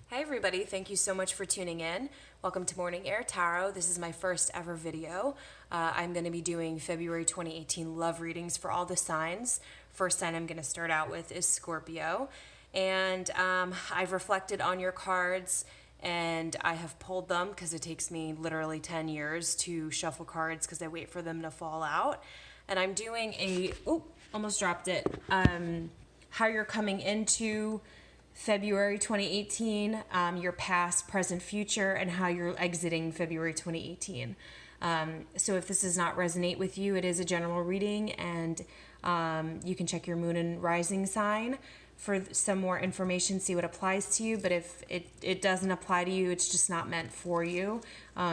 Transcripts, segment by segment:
Hey everybody, thank you so much for tuning in. Welcome to Morning Air Tarot. This is my first ever video. I'm going to be doing February 2018 love readings for all the signs. First sign I'm going to start out with is Scorpio. And I've reflected on your cards and I have pulled them because it takes me literally 10 years to shuffle cards because I wait for them to fall out. And I'm doing almost dropped it. How you're coming into February 2018, your past, present, future, and how you're exiting February 2018. So if this does not resonate with you, it is a general reading, and you can check your moon and rising sign for some more information, see what applies to you. But if it doesn't apply to you, it's just not meant for you.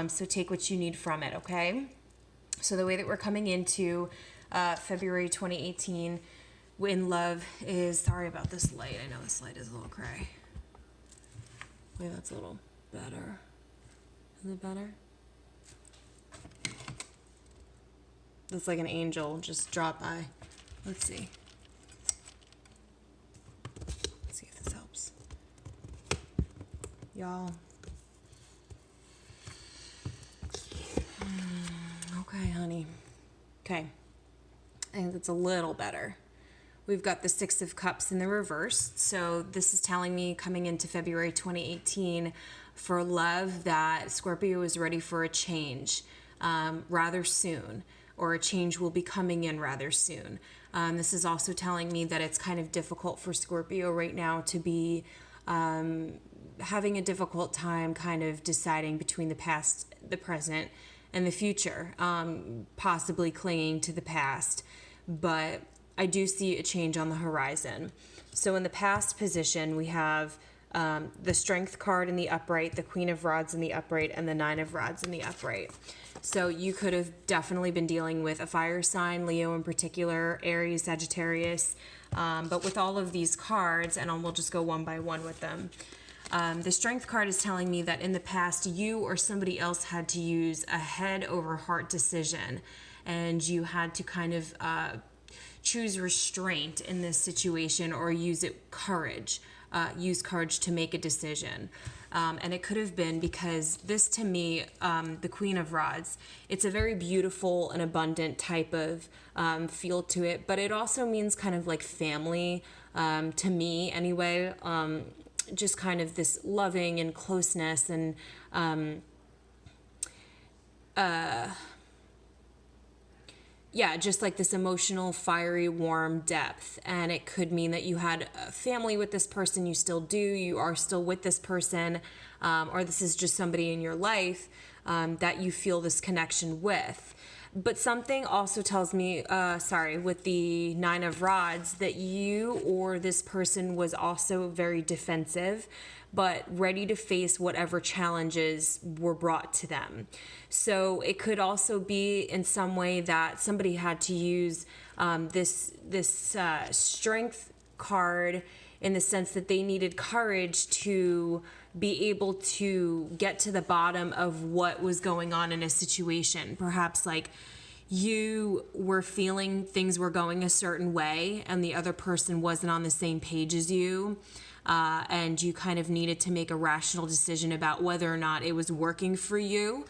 So take what you need from it, okay? So the way that we're coming into February 2018 in love is, sorry about this light. I know this light is a little cray. Maybe that's a little better. Is it better? That's like an angel just dropped by. Let's see. Let's see if this helps. Y'all. Okay, honey. Okay. I think that's a little better. We've got the Six of Cups in the reverse. So this is telling me coming into February 2018 for love that Scorpio is ready for a change rather soon, or a change will be coming in rather soon. This is also telling me that it's kind of difficult for Scorpio right now to be having a difficult time kind of deciding between the past, the present, and the future, possibly clinging to the past. But I do see a change on the horizon. So in the past position, we have the Strength card in the upright, the Queen of Rods in the upright, and the Nine of Rods in the upright. So you could have definitely been dealing with a fire sign, Leo in particular, Aries, Sagittarius. But with all of these cards, and we'll just go one by one with them. The Strength card is telling me that in the past, you or somebody else had to use a head over heart decision, and you had to kind of choose restraint in this situation, or use courage to make a decision. And it could have been because this, to me, the Queen of Rods, it's a very beautiful and abundant type of feel to it, but it also means kind of like family, to me anyway, just kind of this loving and closeness and just like this emotional, fiery, warm depth. And it could mean that you had a family with this person, you still do, you are still with this person, or this is just somebody in your life that you feel this connection with. But something also tells me, with the Nine of Rods, that you or this person was also very defensive, but ready to face whatever challenges were brought to them. So it could also be in some way that somebody had to use this Strength card in the sense that they needed courage to be able to get to the bottom of what was going on in a situation. Perhaps like you were feeling things were going a certain way and the other person wasn't on the same page as you. And you kind of needed to make a rational decision about whether or not it was working for you.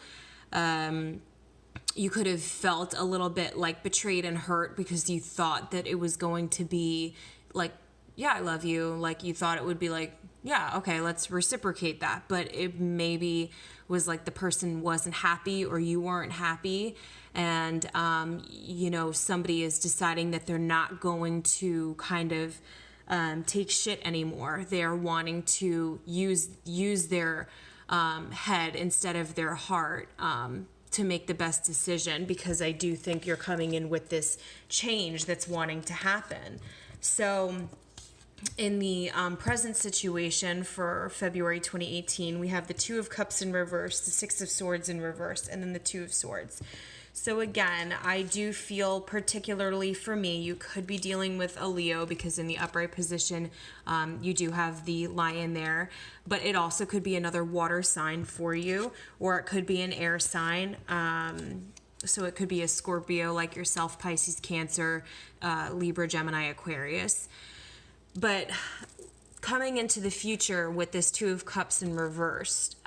You could have felt a little bit like betrayed and hurt because you thought that it was going to be like, yeah, I love you. Like you thought it would be like, yeah, okay, let's reciprocate that. But it maybe was like the person wasn't happy or you weren't happy. And, somebody is deciding that they're not going to kind of take shit anymore. They're wanting to use their head instead of their heart to make the best decision, because I do think you're coming in with this change that's wanting to happen. So in the present situation for February 2018, we have the Two of Cups in reverse, the Six of Swords in reverse, and then the Two of Swords. So again, I do feel particularly for me, you could be dealing with a Leo because in the upright position, you do have the Lion there, but it also could be another water sign for you, or it could be an air sign. So it could be a Scorpio like yourself, Pisces, Cancer, Libra, Gemini, Aquarius. But coming into the future with this Two of Cups in reversed,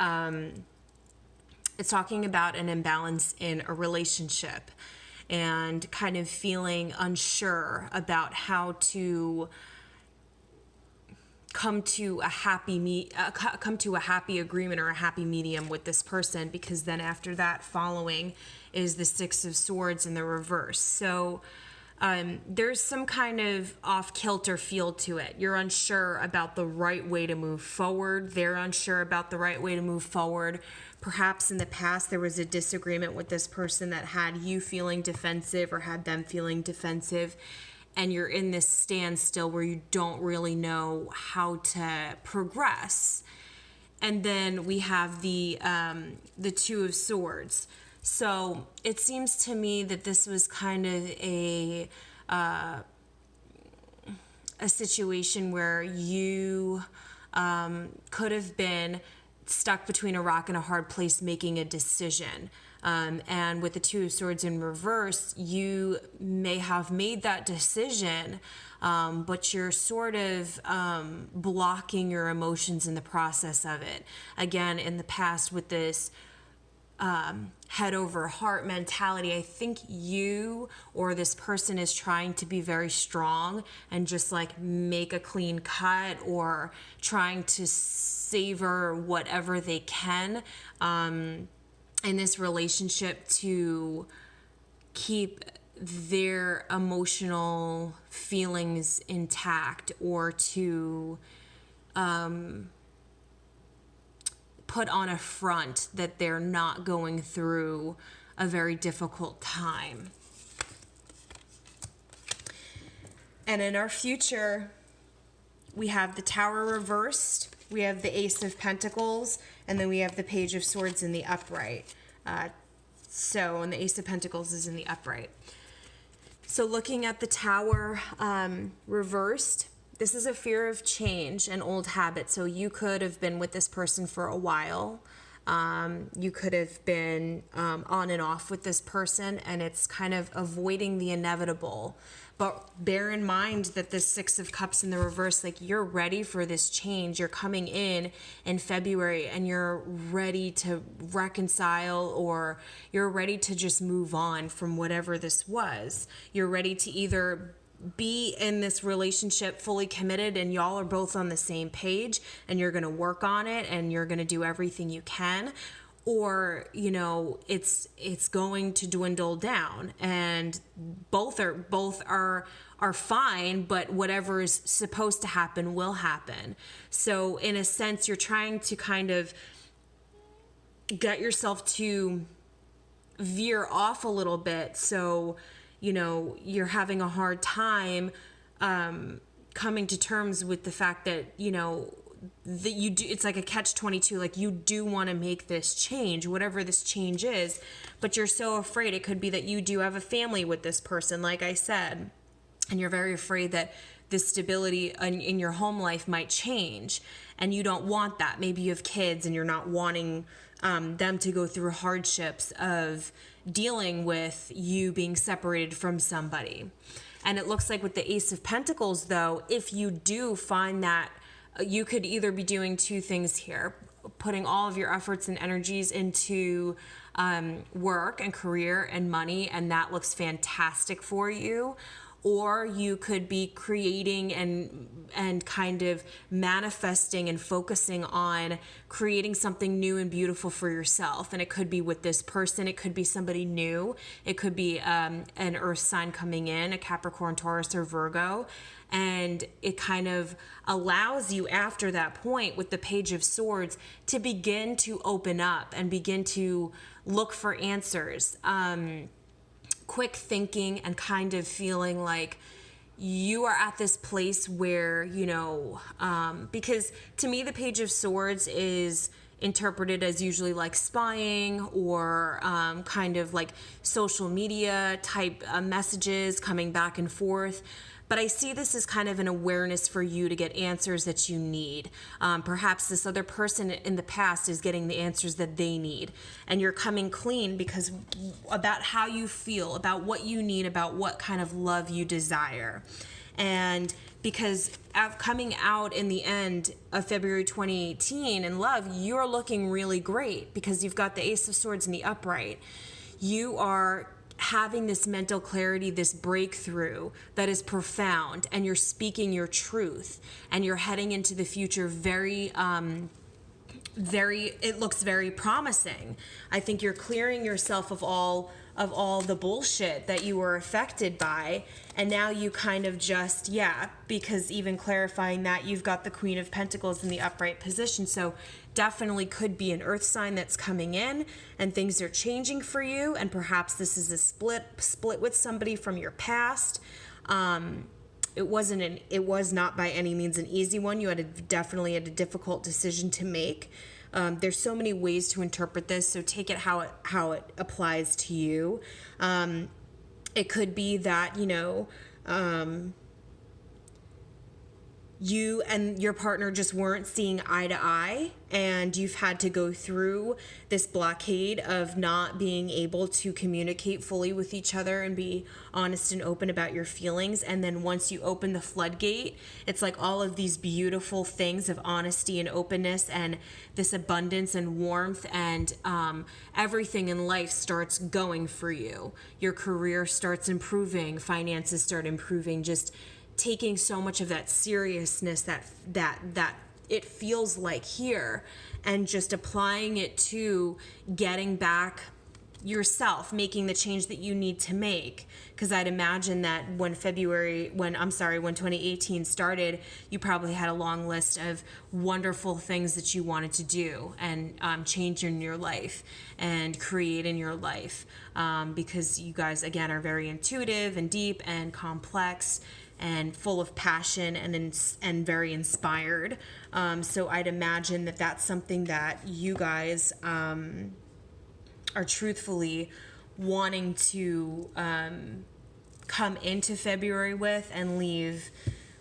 it's talking about an imbalance in a relationship and kind of feeling unsure about how to come to a happy agreement or a happy medium with this person, because then after that following is the Six of Swords in the reverse. So there's some kind of off-kilter feel to it. You're unsure about the right way to move forward. They're unsure about the right way to move forward. Perhaps in the past there was a disagreement with this person that had you feeling defensive or had them feeling defensive, and you're in this standstill where you don't really know how to progress. And then we have the Two of Swords. So it seems to me that this was kind of a situation where you could have been stuck between a rock and a hard place making a decision. And with the Two of Swords in reverse, you may have made that decision, but you're sort of blocking your emotions in the process of it. Again, in the past with this head over heart mentality, I think you or this person is trying to be very strong and just like make a clean cut, or trying to savor whatever they can in this relationship to keep their emotional feelings intact, or to put on a front that they're not going through a very difficult time. And in our future, we have the Tower reversed, we have the Ace of Pentacles, and then we have the Page of Swords in the upright. And the Ace of Pentacles is in the upright. So looking at the Tower reversed, this is a fear of change and old habits. So you could have been with this person for a while. You could have been on and off with this person, and it's kind of avoiding the inevitable. But bear in mind that the Six of Cups in the reverse, like, you're ready for this change. You're coming in February and you're ready to reconcile, or you're ready to just move on from whatever this was. You're ready to either be in this relationship fully committed and y'all are both on the same page and you're going to work on it and you're going to do everything you can, or it's going to dwindle down and both are fine, but whatever is supposed to happen will happen. So in a sense, you're trying to kind of get yourself to veer off a little bit. So you're having a hard time coming to terms with the fact that, that you do, it's like a catch-22, like you do want to make this change, whatever this change is, but you're so afraid. It could be that you do have a family with this person, like I said, and you're very afraid that this stability in your home life might change, and you don't want that. Maybe you have kids and you're not wanting them to go through hardships of dealing with you being separated from somebody. And it looks like with the Ace of Pentacles, though, if you do find that you could either be doing two things here, putting all of your efforts and energies into work and career and money, and that looks fantastic for you, or you could be creating and kind of manifesting and focusing on creating something new and beautiful for yourself. And it could be with this person, it could be somebody new, it could be an earth sign coming in, a Capricorn, Taurus, or Virgo. And it kind of allows you after that point with the Page of Swords to begin to open up and begin to look for answers. Quick thinking and kind of feeling like you are at this place where, because to me, the Page of Swords is interpreted as usually like spying or kind of like social media type messages coming back and forth. But I see this as kind of an awareness for you to get answers that you need. Perhaps this other person in the past is getting the answers that they need. And you're coming clean because about how you feel, about what you need, about what kind of love you desire. And because of coming out in the end of February 2018 in love, you're looking really great because you've got the Ace of Swords in the upright. You are having this mental clarity, this breakthrough that is profound, and you're speaking your truth, and you're heading into the future it looks very promising. I think you're clearing yourself of all the bullshit that you were affected by, and now you kind of just, because even clarifying that, you've got the Queen of Pentacles in the upright position, so definitely could be an earth sign that's coming in and things are changing for you, and perhaps this is a split with somebody from your past. It was not by any means an easy one. You definitely had a difficult decision to make. There's so many ways to interpret this, so take it how it applies to you. It could be that, you and your partner just weren't seeing eye to eye, and you've had to go through this blockade of not being able to communicate fully with each other and be honest and open about your feelings. And then once you open the floodgate, it's like all of these beautiful things of honesty and openness and this abundance and warmth, and everything in life starts going for you. Your career starts improving, finances start improving, just taking so much of that seriousness that it feels like here, and just applying it to getting back yourself, making the change that you need to make. Because I'd imagine that when 2018 started, you probably had a long list of wonderful things that you wanted to do and change in your life and create in your life, because you guys, again, are very intuitive and deep and complex and full of passion and very inspired. So I'd imagine that that's something that you guys are truthfully wanting to come into February with and leave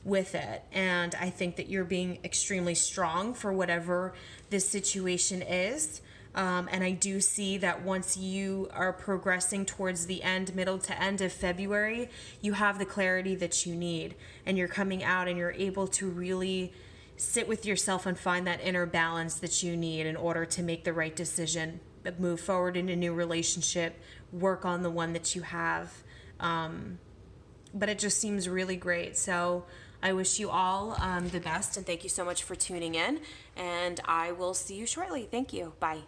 with it. And I think that you're being extremely strong for whatever this situation is. And I do see that once you are progressing towards the middle to end of February, you have the clarity that you need, and you're coming out and you're able to really sit with yourself and find that inner balance that you need in order to make the right decision, move forward in a new relationship, work on the one that you have. But it just seems really great. So I wish you all the best, and thank you so much for tuning in, and I will see you shortly. Thank you. Bye.